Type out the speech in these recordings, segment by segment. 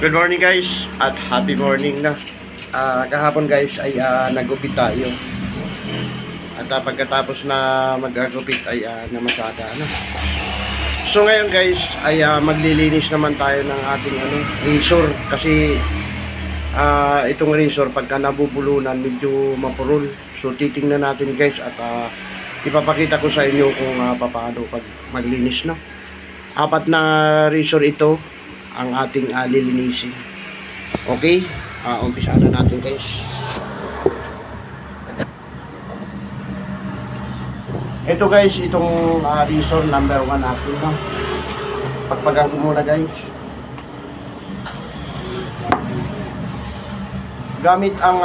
Good morning guys at happy morning na. Kahapon guys ay nagupit tayo. At pagkatapos na magagupit ay namasada na. So ngayon guys ay maglilinis naman tayo ng ating razor kasi itong razor pagka nabubulunan medyo mapurol. So titingnan natin guys at ipapakita ko sa inyo kung paano pag maglinis na. 4 na razor ito ang ating lilinisin. Okay, umpisa na natin guys. Ito guys, itong razor number 1 natin, no? Pagpagang ko muna guys. Gamit ang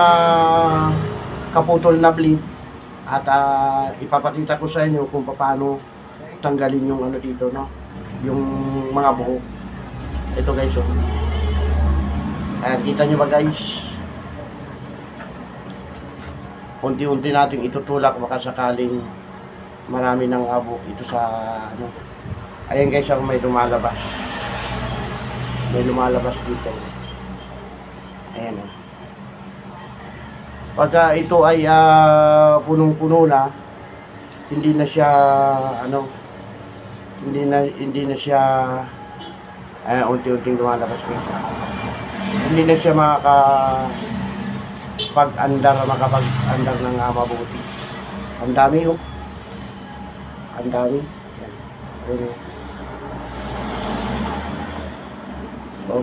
kaputol na blade at ipapakita ko sa inyo kung paano tanggalin yung dito, no? Yung mga buhok. Ito guys, oh. Kita nyo ba guys? Unti-unti nating itutulak baka sakaling marami ng buhok ito sa Ayan guys, ang may lumalabas. May lumalabas dito. Ayan, oh. Pagka ito ay punong-puno na, hindi na siya hindi na siya unti-unting lumalabas guys. Hindi na siya makapag-andar ng mabuti. Ang dami, oh. Ang dami. Yan. Ayun. Oh.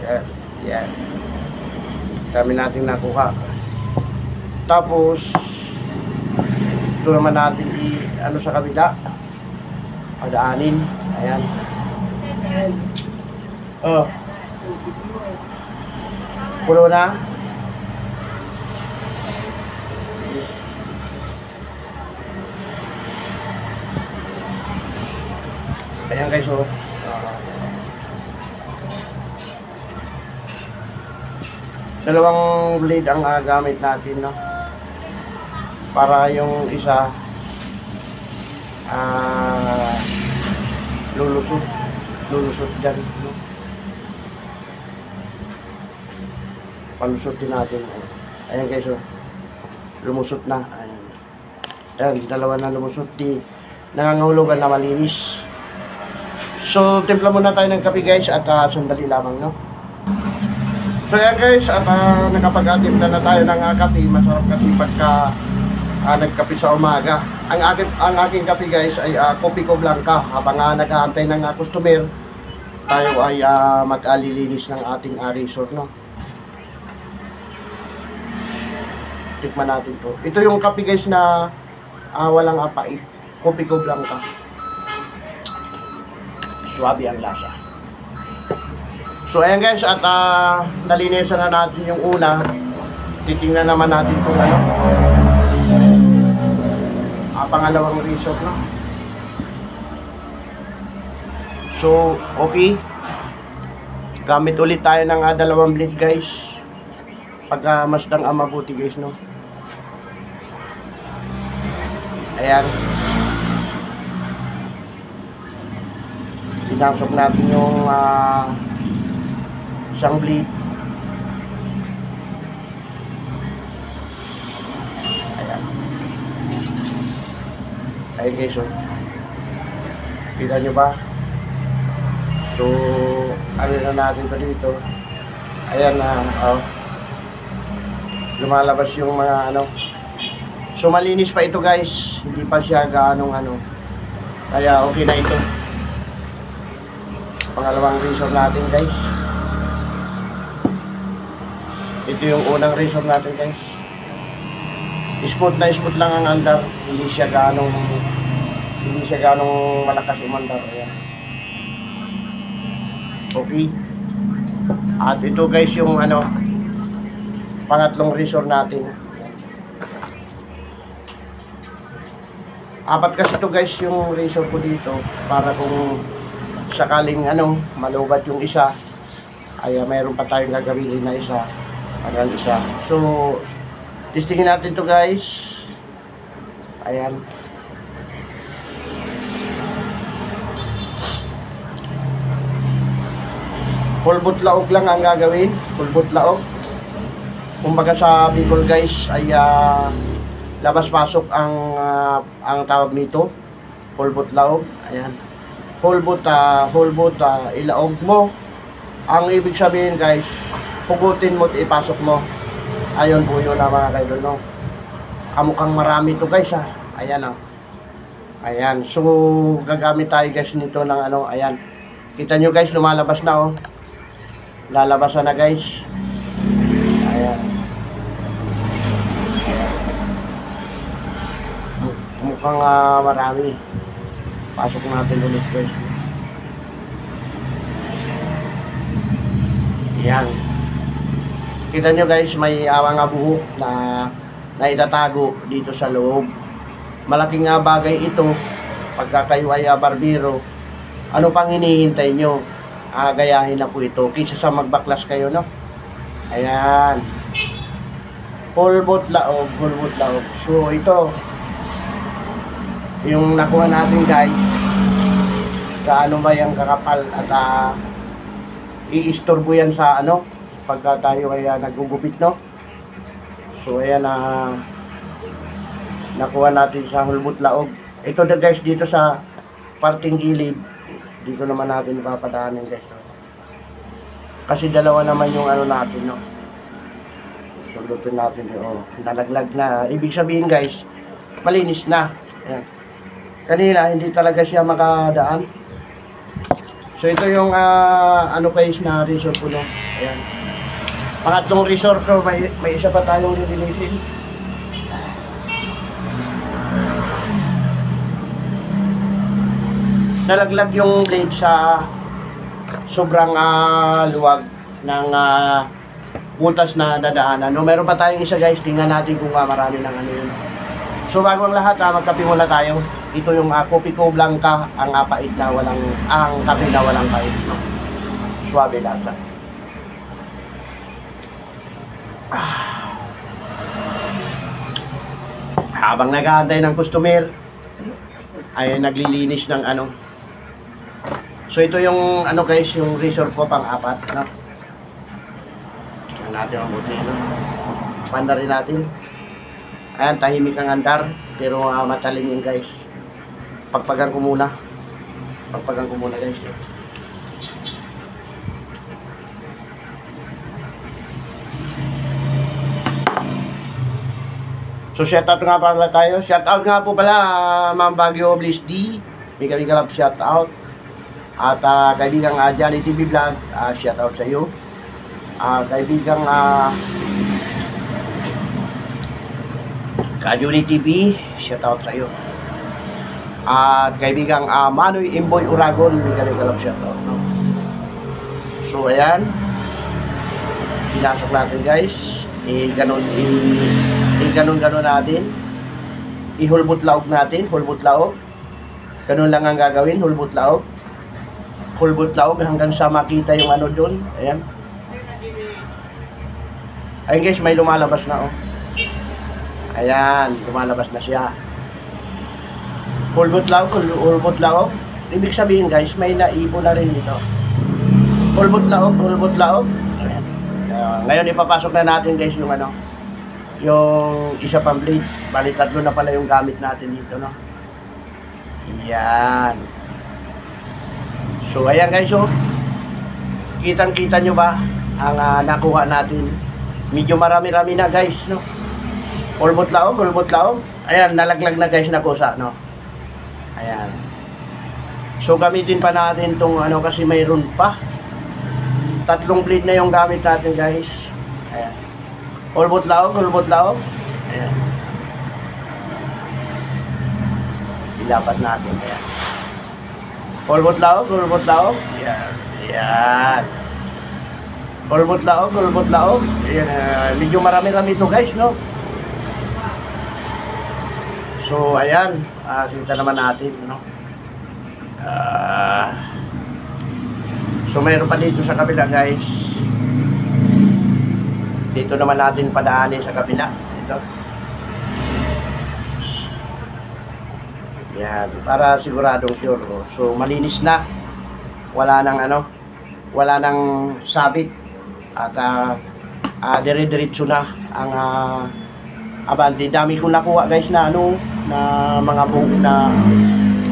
Yan. Yan. Dami natin nakuha. Tapos ito naman natin sa kabila. Padaanin. Ayan. Oh. Pulo na. Ayan guys, oh. Dalawang blade ang gamit natin, no? Para yung isa lulusot dyan, no? Palusutin natin. Ayan guys, oh. Lumusot na. Ayan, dalawa na lumusot. Di nangangahulugan na malinis. So, timpla muna tayo ng kape guys at sandali lamang, no? So, ayan guys, at nakapag-atimpla na tayo ng kape. Masarap kasi pagka nagkape sa umaga. Ang aking kape guys ay kopi ko blanca. Habang nag-aantay ng customer, tayo ay mag-alilinis ng ating razor, no? Tikman natin to. Ito yung kape guys na walang apait. Kopi ko blanca. Swabe ang lasa. So ayan guys, at nalinisan na natin yung una. Titingnan naman natin kung pangalawang razor, no? So okay, gamit ulit tayo ng dalawang blade guys. Pagka mastang mabuti guys, no? Ayan. Pinasok natin yung isang blade. Ayan. Ayan guys, oh. Kita nyo ba? So, ano na natin ito dito? Ayan na, lumalabas yung mga So malinis pa ito guys, hindi pa siya gaanong kaya okay na ito. Pangalawang razor natin guys. Ito yung unang razor natin guys. Smooth na smooth lang ang andar, hindi siya gaanong malakas umandar. Ayan. Okay. At ito guys yung pangatlong razor natin. 4 kasi ito guys yung razor ko dito para kung sakaling malubat yung isa ay mayroon pa tayong gagawin na isa. So testingin natin to guys. Ayan. Pulbot laog lang ang gagawin. Pulbot laog. Kumbaga sa Bicol guys ay labas-pasok ang tawag nito. Pulbot laog. Ayan. Pulbot ilaog mo. Ang ibig sabihin guys, hugutin mo at ipasok mo. Ayun po yun mga kaidol, no? Mukhang marami to guys ha. Ayan o. Ayan. So gagamit tayo guys nito ng ano. Ayan. Kita nyo guys, lumalabas na oh. Lalabasan na guys. Ayan. Mukhang marami. Pasok natin ulit guys. Yan. Kita nyo guys, may mga buhok na itatago dito sa loob. Malaking bagay ito pagka kayo ay barbero. Ano pang hinihintay nyo? Gayahin na po ito kaysa sa magbaklas kayo, no? Ayan. Pulbot laog. So ito yung nakuha natin guys. Gaano ba yung kakapal at iistorbo yan sa ano pagka tayo ay nagugupit, no? So ayan nakuha natin sa hulbot laog. Ito na guys dito sa parting gilid. Dito naman natin ipapadaanin guys, no? Kasi dalawa naman yung ano natin, no? Sulutin natin nalaglag na. Ibig sabihin guys, malinis na. Ayan. Kanina hindi talaga siya makadaan. So ito yung ano guys na resort ko, no? Ayan. Pangatlong resort, so may isa pa tayong lilinisin. Nalaglag yung blade sa sobrang luwag ng butas na dadaanan. No, meron pa tayong isa guys, tingnan natin kung marami ng ano yun. So bago ang lahat, magkape muna tayo. Ito yung Kopiko Blanca, ang pait na walang, ang kape na walang pait, no? Suabe lasa. Habang nag-aantay ng customer, ay naglilinis ng ano. So ito yung ano guys, yung resort ko pang-apat, no? Yan natin ang buti, no? Panda rin natin. Ayan, tahimik ang andar, pero mataling yun guys. Pagpagan ko muna guys. So shoutout nga pala tayo. Shoutout nga po pala Ma'am Baguio Bliss D. Mika love shoutout. At kaibigang Johnny TV Vlog, shoutout sa iyo. Kaibigang Kajuni TV, shoutout sa iyo. At kaibigang Manoy Imboy Uragon, mika love shoutout, no? So ayan, pinasok natin guys. Ganon natin. Ihulbot laog natin, hulbot laog. Ganun lang ang gagawin, hulbot laog hanggang sa makita yung ano doon. Ayan. Ayun guys, may lumalabas na oh. Ayan, lumalabas na siya. Hulbot laog. Ibig sabihin guys, may naibo na rin dito. Hulbot laog. Ayan. Ngayon ipapasok na natin guys yung ano, yung isa pang blade. Bali tatlo na pala yung gamit natin dito, no? Yan. So ayan guys, oh. Kitang-kita nyo ba ang nakuha natin? Medyo marami-rami na guys, no? Hulbot laog. Ayan, nalaglag na guys na kusa, no? Ayan. So gamitin pa natin tong ano kasi mayroon pa. Tatlong blade na yung gamit natin guys. Ayan. Hulbot laog. Ayan. Ilapat natin. Ayan. Hulbot laog. Ayan. Hulbot laog. Ayan. Medyo marami-rami ito guys, no? So ayan. Kita naman natin, no? So mayroon pa dito sa kabila guys. Dito naman natin padaanin sa kabila. Ito. Yan, para siguradong sure. So malinis na. Wala wala nang sabit at dire-diretso na ang abante. Dami ko nakuha guys na ano, na mga buhok na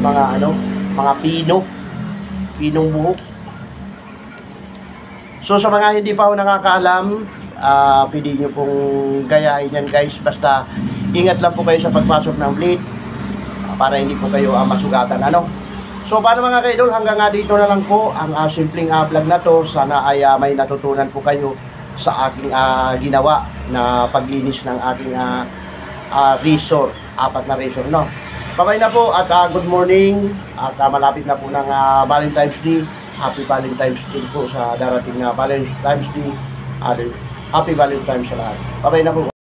mga ano, mga pinong buhok. So sa mga hindi pa ho nakakaalam, pwede nyo pong gayahin yan guys, basta ingat lang po kayo sa pagpasok ng blade para hindi po kayo masugatan, ano. So paano mga kaidol, hanggang dito na lang po ang simpleng vlog na to. Sana ay may natutunan po kayo sa aking ginawa na paglinis ng aking razor, 4 na razor, no. Bye na po at good morning at malapit na po ng Valentine's Day. Happy Valentine's Day po sa darating na Valentine's Day. Happy Valentine's sa lahat. Bye na po.